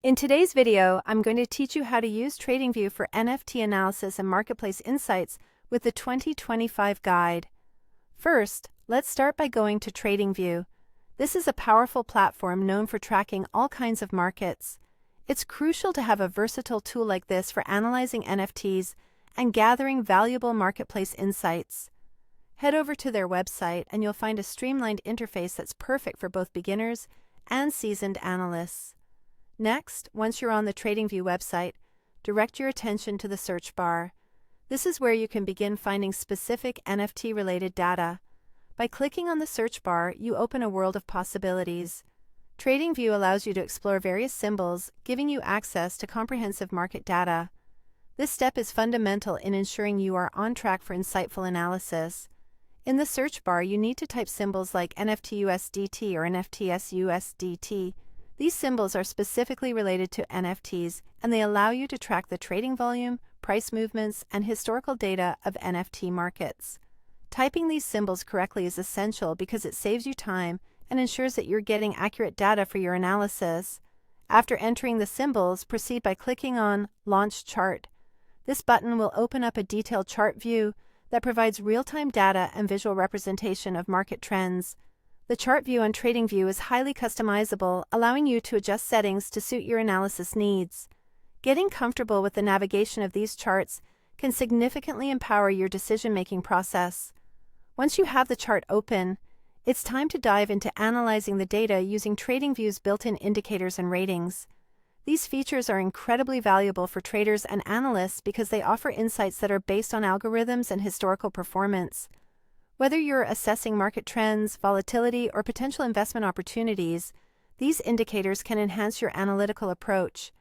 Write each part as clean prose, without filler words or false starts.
In today's video, I'm going to teach you how to use TradingView for NFT Analysis and Marketplace Insights with the 2025 guide. First, let's start by going to TradingView. This is a powerful platform known for tracking all kinds of markets. It's crucial to have a versatile tool like this for analyzing NFTs and gathering valuable marketplace insights. Head over to their website and you'll find a streamlined interface that's perfect for both beginners and seasoned analysts. Next, once you're on the TradingView website, direct your attention to the search bar. This is where you can begin finding specific NFT-related data. By clicking on the search bar, you open a world of possibilities. TradingView allows you to explore various symbols, giving you access to comprehensive market data. This step is fundamental in ensuring you are on track for insightful analysis. In the search bar, you need to type symbols like NFT USDT or NFTs USDT. These symbols are specifically related to NFTs, and they allow you to track the trading volume, price movements, and historical data of NFT markets. Typing these symbols correctly is essential because it saves you time and ensures that you're getting accurate data for your analysis. After entering the symbols, proceed by clicking on Launch Chart. This button will open up a detailed chart view that provides real-time data and visual representation of market trends. The chart view on TradingView is highly customizable, allowing you to adjust settings to suit your analysis needs. Getting comfortable with the navigation of these charts can significantly empower your decision-making process. Once you have the chart open, it's time to dive into analyzing the data using TradingView's built-in indicators and ratings. These features are incredibly valuable for traders and analysts because they offer insights that are based on algorithms and historical performance. Whether you're assessing market trends, volatility, or potential investment opportunities, these indicators can enhance your analytical approach.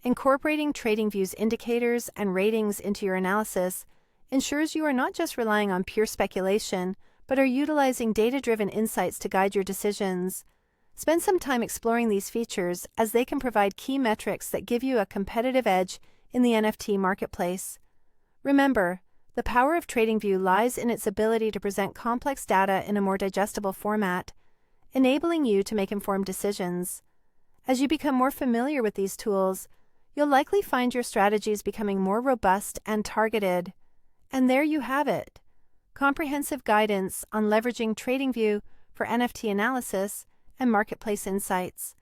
Incorporating TradingView's indicators and ratings into your analysis ensures you are not just relying on pure speculation, but are utilizing data-driven insights to guide your decisions. Spend some time exploring these features as they can provide key metrics that give you a competitive edge in the NFT marketplace. Remember, the power of TradingView lies in its ability to present complex data in a more digestible format, enabling you to make informed decisions. As you become more familiar with these tools, you'll likely find your strategies becoming more robust and targeted. And there you have it, comprehensive guidance on leveraging TradingView for NFT analysis and marketplace insights.